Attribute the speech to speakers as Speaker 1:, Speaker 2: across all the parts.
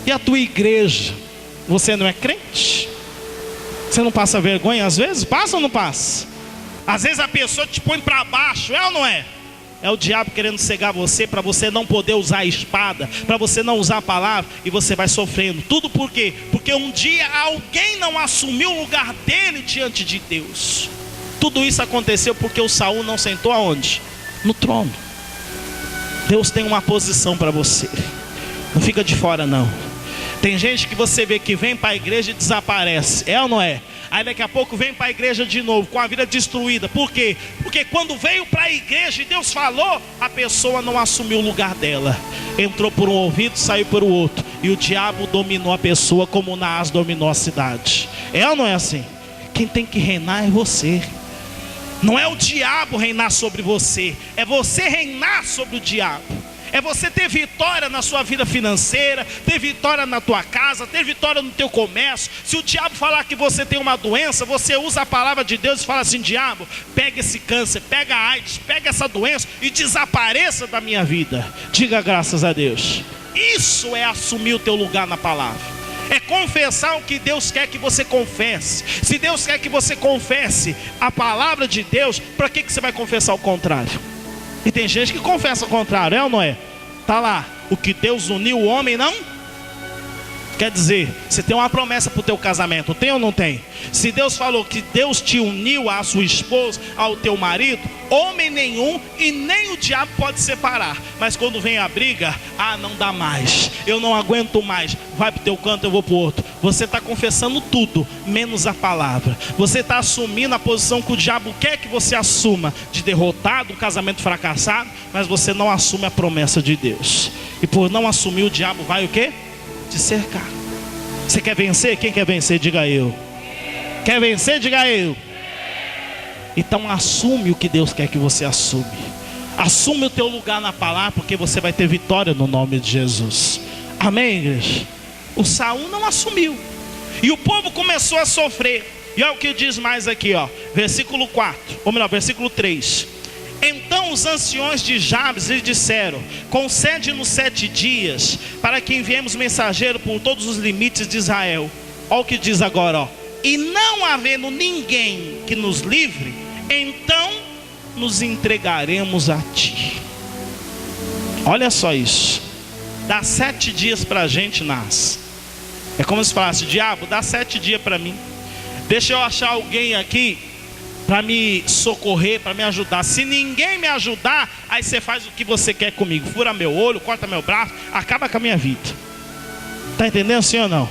Speaker 1: E a tua igreja, você não é crente? Você não passa vergonha às vezes? Passa ou não passa? Às vezes a pessoa te põe para baixo, é ou não é? É o diabo querendo cegar você, para você não poder usar a espada, para você não usar a palavra, e você vai sofrendo. Tudo por quê? Porque um dia alguém não assumiu o lugar dele diante de Deus. Tudo isso aconteceu porque o Saul não sentou aonde? No trono. Deus tem uma posição para você. Não fica de fora não. Tem gente que você vê que vem para a igreja e desaparece, é ou não é? Aí daqui a pouco vem para a igreja de novo, com a vida destruída. Por quê? Porque quando veio para a igreja e Deus falou, a pessoa não assumiu o lugar dela. Entrou por um ouvido, saiu por outro. E o diabo dominou a pessoa como Naás dominou a cidade. É ou não é assim? Quem tem que reinar é você. Não é o diabo reinar sobre você, é você reinar sobre o diabo. É você ter vitória na sua vida financeira, ter vitória na tua casa, ter vitória no teu comércio. Se o diabo falar que você tem uma doença, você usa a palavra de Deus e fala assim: diabo, pega esse câncer, pega a AIDS, pega essa doença e desapareça da minha vida. Diga graças a Deus. Isso é assumir o teu lugar na palavra. É confessar o que Deus quer que você confesse. Se Deus quer que você confesse a palavra de Deus, para que você vai confessar o contrário? E tem gente que confessa o contrário, é ou não é? Tá lá, o que Deus uniu o homem não. Quer dizer, você tem uma promessa para o teu casamento, tem ou não tem? Se Deus falou que Deus te uniu à sua esposa, ao teu marido, homem nenhum e nem o diabo pode separar. Mas quando vem a briga, não dá mais, eu não aguento mais, vai para o teu canto, eu vou para o outro. Você está confessando tudo, menos a palavra. Você está assumindo a posição que o diabo quer que você assuma, de derrotado, um casamento fracassado, mas você não assume a promessa de Deus. E por não assumir, o diabo vai o quê? Te cercar. Você quer vencer? Quem quer vencer? Diga eu. Quer vencer? Diga eu. Então assume o que Deus quer que você assume. Assume o teu lugar na palavra, porque você vai ter vitória no nome de Jesus. Amém, igreja? O Saul não assumiu, e o povo começou a sofrer. E olha o que diz mais aqui, ó, versículo 4, ou melhor, versículo 3. Então os anciões de Jabes lhe disseram: concede-nos 7 dias, para que enviemos mensageiro por todos os limites de Israel. Olha o que diz agora, ó. E não havendo ninguém que nos livre, então nos entregaremos a ti. Olha só isso. Dá 7 dias para a gente, Nas. É como se falasse: diabo, dá 7 dias para mim. Deixa eu achar alguém aqui para me socorrer, para me ajudar. Se ninguém me ajudar, aí você faz o que você quer comigo. Fura meu olho, corta meu braço, acaba com a minha vida. Está entendendo, sim ou não?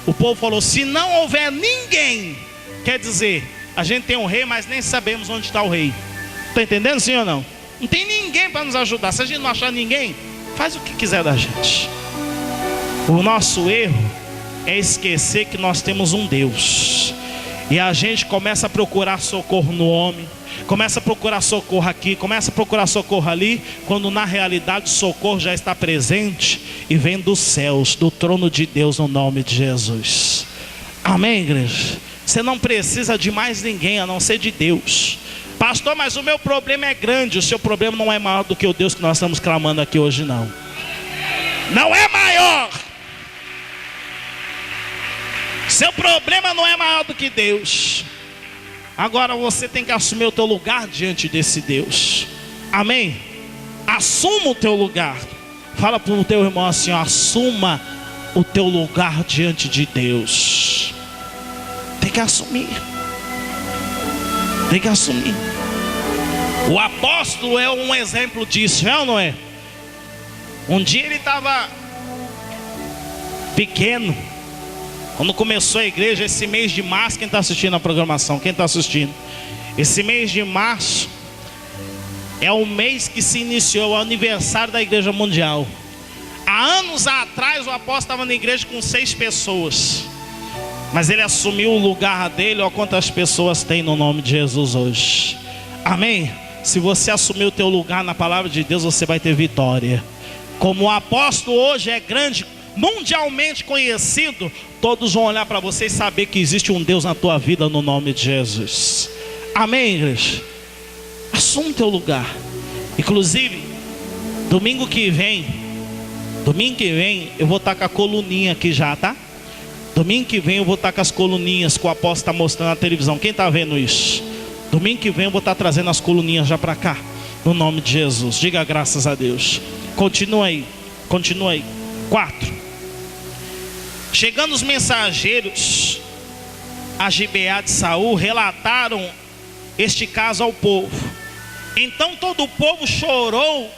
Speaker 1: O povo falou: se não houver ninguém, quer dizer, a gente tem um rei, mas nem sabemos onde está o rei. Está entendendo, sim ou não? Não tem ninguém para nos ajudar. Se a gente não achar ninguém, faz o que quiser da gente. O nosso erro é esquecer que nós temos um Deus. E a gente começa a procurar socorro no homem, começa a procurar socorro aqui, começa a procurar socorro ali, quando na realidade o socorro já está presente e vem dos céus, do trono de Deus, no nome de Jesus. Amém, igreja? Você não precisa de mais ninguém a não ser de Deus. Pastor, mas o meu problema é grande. O seu problema não é maior do que o Deus que nós estamos clamando aqui hoje, não. Não é maior. Seu problema não é maior do que Deus. Agora você tem que assumir o teu lugar diante desse Deus. Amém? Assuma o teu lugar. Fala para o teu irmão assim, ó: assuma o teu lugar diante de Deus. Tem que assumir. Tem que assumir. O apóstolo é um exemplo disso, é ou não é? Um dia ele estava pequeno, quando começou a igreja, esse mês de março. Quem está assistindo a programação? Quem está assistindo? Esse mês de março é o mês que se iniciou o aniversário da Igreja Mundial. Há anos atrás o apóstolo estava na igreja com 6 pessoas, mas ele assumiu o lugar dele. Olha quantas pessoas tem no nome de Jesus hoje. Amém? Se você assumir o teu lugar na palavra de Deus, você vai ter vitória. Como o apóstolo hoje é grande, mundialmente conhecido, todos vão olhar para você e saber que existe um Deus na tua vida, no nome de Jesus. Amém, igreja? Assuma o teu lugar. Inclusive, domingo que vem Domingo que vem eu vou estar com a coluninha aqui já, tá? Domingo que vem eu vou estar com as coluninhas que o apóstolo está mostrando na televisão. Quem está vendo isso? Domingo que vem eu vou estar trazendo as coluninhas já para cá, no nome de Jesus. Diga graças a Deus. Continua aí. 4. Chegando os mensageiros a Gibeá de Saul, relataram este caso ao povo. Então todo o povo chorou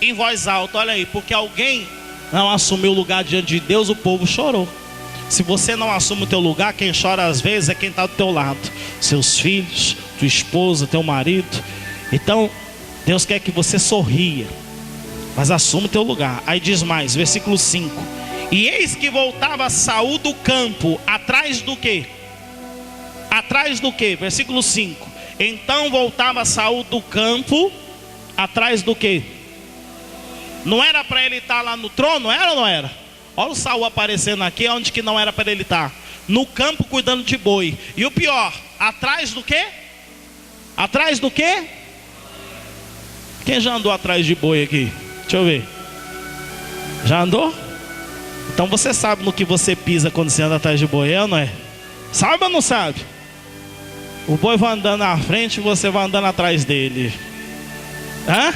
Speaker 1: em voz alta. Olha aí, porque alguém não assumiu o lugar diante de Deus, o povo chorou. Se você não assume o teu lugar, quem chora às vezes é quem está do teu lado. Seus filhos, tua esposa, teu marido. Então Deus quer que você sorria, mas assuma o teu lugar. Aí diz mais, versículo 5: e eis que voltava Saul do campo, atrás do quê? Atrás do quê? Versículo 5: então voltava Saul do campo, atrás do quê? Não era para ele estar lá no trono? Era ou não era? Olha o Saul aparecendo aqui, onde que não era para ele estar. No campo cuidando de boi. E o pior, atrás do quê? Atrás do quê? Quem já andou atrás de boi aqui? Deixa eu ver. Já andou? Então você sabe no que você pisa quando você anda atrás de boi, é ou não é? Sabe ou não sabe? O boi vai andando na frente e você vai andando atrás dele. Hã?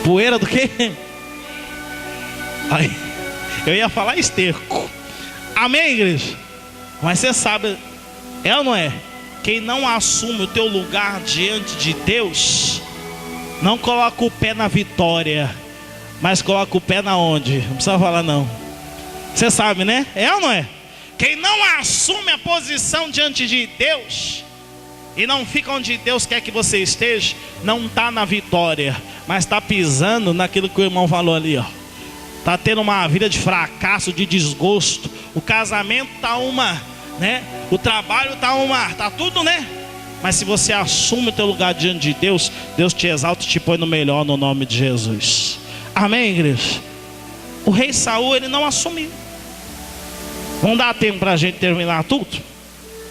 Speaker 1: Poeira do quê? Aí, eu ia falar esterco. Amém, igreja? Mas você sabe, é ou não é? Quem não assume o teu lugar diante de Deus, não coloca o pé na vitória, mas coloca o pé na onde? Não precisa falar não. Você sabe, né? É ou não é? Quem não assume a posição diante de Deus e não fica onde Deus quer que você esteja, não está na vitória, mas está pisando naquilo que o irmão falou ali, ó. Está tendo uma vida de fracasso, de desgosto. O casamento está uma, né? O trabalho está tudo, né? Mas se você assume o teu lugar diante de Deus, Deus te exalta e te põe no melhor, no nome de Jesus. Amém, igreja? O rei Saul, ele não assumiu. Vamos dar tempo para a gente terminar tudo?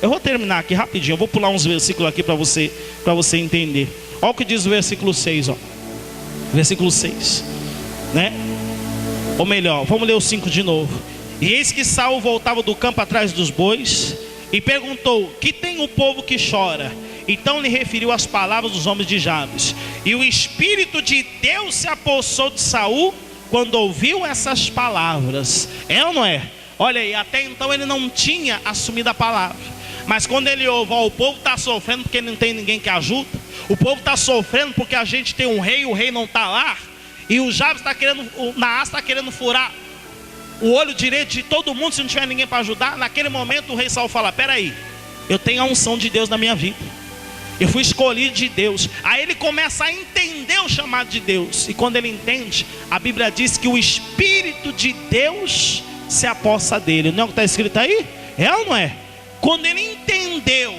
Speaker 1: Eu vou terminar aqui rapidinho. Eu vou pular uns versículos aqui para você entender. Olha o que diz o versículo 6, ó. Versículo 6, né? Ou melhor, vamos ler o 5 de novo. E eis que Saul voltava do campo atrás dos bois e perguntou: que tem o povo que chora? Então lhe referiu as palavras dos homens de Jabes. E o Espírito de Deus se apossou de Saul quando ouviu essas palavras. É ou não é? Olha aí, até então ele não tinha assumido a palavra. Mas quando ele ouve, ó, o povo está sofrendo porque não tem ninguém que ajuda. O povo está sofrendo porque a gente tem um rei, o rei não está lá. E o Jabes está querendo, o Naás está querendo furar o olho direito de todo mundo se não tiver ninguém para ajudar. Naquele momento o rei Saul fala: peraí, eu tenho a unção de Deus na minha vida, eu fui escolhido de Deus. Aí ele começa a entender o chamado de Deus. E quando ele entende, a Bíblia diz que o Espírito de Deus se apossa dele. Não é o que está escrito aí? É ou não é? Quando ele entendeu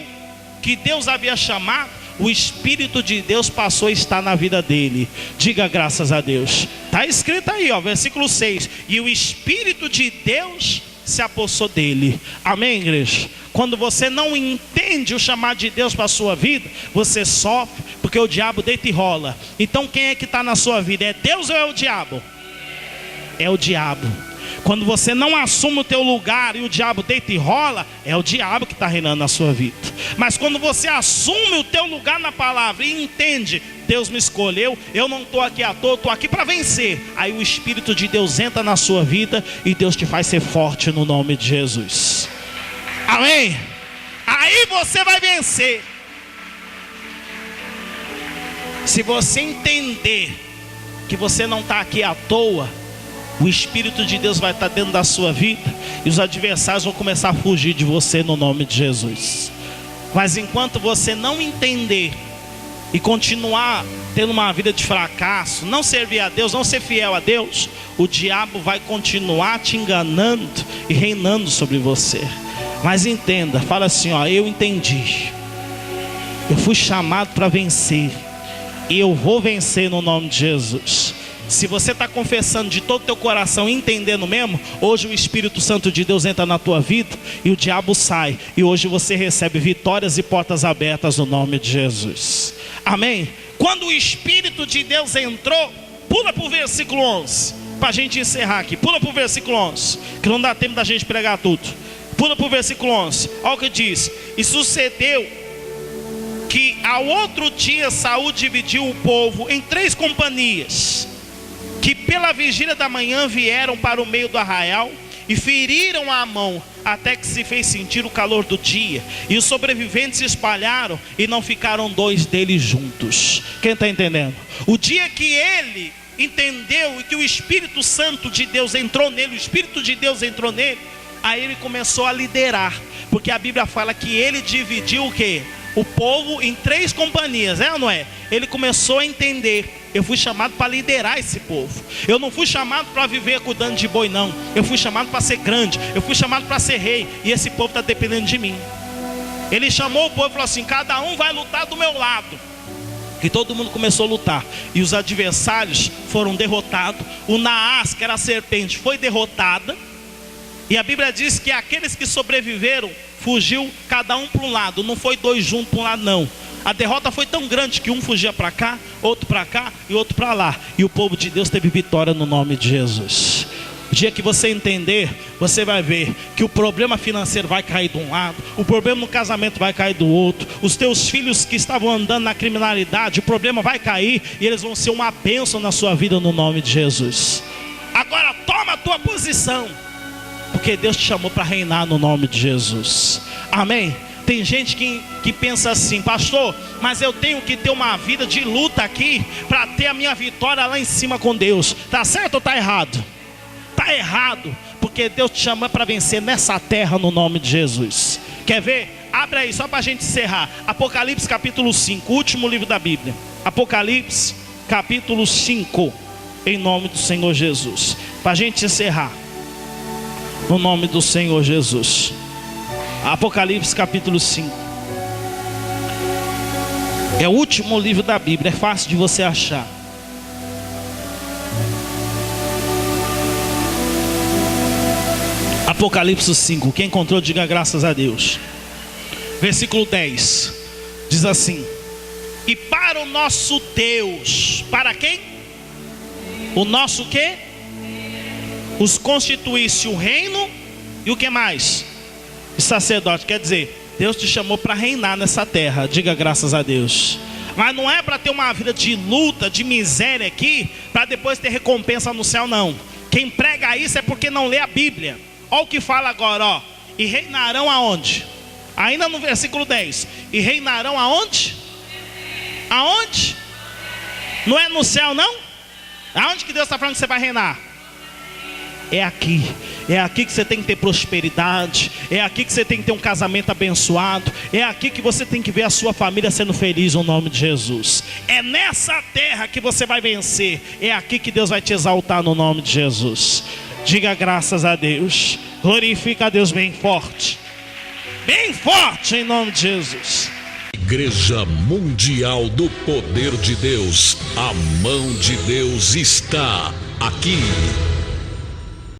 Speaker 1: que Deus havia chamado, o Espírito de Deus passou a estar na vida dele. Diga graças a Deus. Está escrito aí, ó, versículo 6. E o Espírito de Deus se apossou dele. Amém, igreja? Quando você não entende o chamado de Deus para a sua vida, você sofre, porque o diabo deita e rola. Então quem é que está na sua vida? É Deus ou é o diabo? É o diabo. Quando você não assume o teu lugar e o diabo deita e rola, é o diabo que está reinando na sua vida. Mas quando você assume o teu lugar na palavra e entende: Deus me escolheu, eu não estou aqui à toa, estou aqui para vencer. Aí o Espírito de Deus entra na sua vida e Deus te faz ser forte no nome de Jesus. Amém? Aí você vai vencer. Se você entender que você não está aqui à toa, o Espírito de Deus vai estar dentro da sua vida e os adversários vão começar a fugir de você no nome de Jesus. Mas enquanto você não entender e continuar tendo uma vida de fracasso, não servir a Deus, não ser fiel a Deus, o diabo vai continuar te enganando e reinando sobre você. Mas entenda, fala assim, ó: eu entendi, eu fui chamado para vencer e eu vou vencer no nome de Jesus. Se você está confessando de todo o teu coração, entendendo mesmo, hoje o Espírito Santo de Deus entra na tua vida e o diabo sai. E hoje você recebe vitórias e portas abertas no nome de Jesus. Amém? Quando o Espírito de Deus entrou, pula para o versículo 11, para a gente encerrar aqui. Pula para o versículo 11, que não dá tempo da gente pregar tudo. Pula para o versículo 11. Olha o que diz: e sucedeu que ao outro dia Saul dividiu o povo em 3 companhias, que pela vigília da manhã vieram para o meio do arraial e feriram a mão, até que se fez sentir o calor do dia. E os sobreviventes se espalharam e não ficaram 2 deles juntos. Quem está entendendo? O dia que ele entendeu e que o Espírito Santo de Deus entrou nele, o Espírito de Deus entrou nele, aí ele começou a liderar. Porque a Bíblia fala que ele dividiu o quê? O povo em 3 companhias, é ou não é? Ele começou a entender: eu fui chamado para liderar esse povo. Eu não fui chamado para viver cuidando de boi, não. Eu fui chamado para ser grande. Eu fui chamado para ser rei. E esse povo está dependendo de mim. Ele chamou o povo e falou assim: cada um vai lutar do meu lado. E todo mundo começou a lutar. E os adversários foram derrotados. O Naás, que era a serpente, foi derrotada. E a Bíblia diz que aqueles que sobreviveram fugiu cada um para um lado. Não foi 2 juntos para um lado, não. A derrota foi tão grande que um fugia para cá, outro para cá e outro para lá. E o povo de Deus teve vitória no nome de Jesus. O dia que você entender, você vai ver que o problema financeiro vai cair de um lado, o problema no casamento vai cair do outro, os teus filhos que estavam andando na criminalidade, o problema vai cair e eles vão ser uma bênção na sua vida no nome de Jesus. Agora toma a tua posição, porque Deus te chamou para reinar no nome de Jesus. Amém? Tem gente que pensa assim: pastor, mas eu tenho que ter uma vida de luta aqui para ter a minha vitória lá em cima com Deus. Tá certo ou tá errado? Tá errado, porque Deus te chama para vencer nessa terra no nome de Jesus. Quer ver? Abre aí só para a gente encerrar. Apocalipse capítulo 5, último livro da Bíblia. Apocalipse capítulo 5, em nome do Senhor Jesus, para a gente encerrar no nome do Senhor Jesus. Apocalipse capítulo 5. É o último livro da Bíblia, é fácil de você achar. Apocalipse 5, quem encontrou diga graças a Deus. Versículo 10, diz assim: e para o nosso Deus, para quem? O nosso quê? Os constituísse o reino e o que mais? E sacerdote. Quer dizer, Deus te chamou para reinar nessa terra, diga graças a Deus. Mas não é para ter uma vida de luta, de miséria aqui, para depois ter recompensa no céu, não. Quem prega isso é porque não lê a Bíblia. Olha o que fala agora, ó. E reinarão aonde? Ainda no versículo 10. E reinarão aonde? Aonde? Não é no céu, não? Aonde que Deus está falando que você vai reinar? É aqui. É aqui que você tem que ter prosperidade. É aqui que você tem que ter um casamento abençoado. É aqui que você tem que ver a sua família sendo feliz no nome de Jesus. É nessa terra que você vai vencer. É aqui que Deus vai te exaltar no nome de Jesus. Diga graças a Deus. Glorifica a Deus bem forte. Bem forte em nome de Jesus.
Speaker 2: Igreja Mundial do Poder de Deus. A mão de Deus está aqui.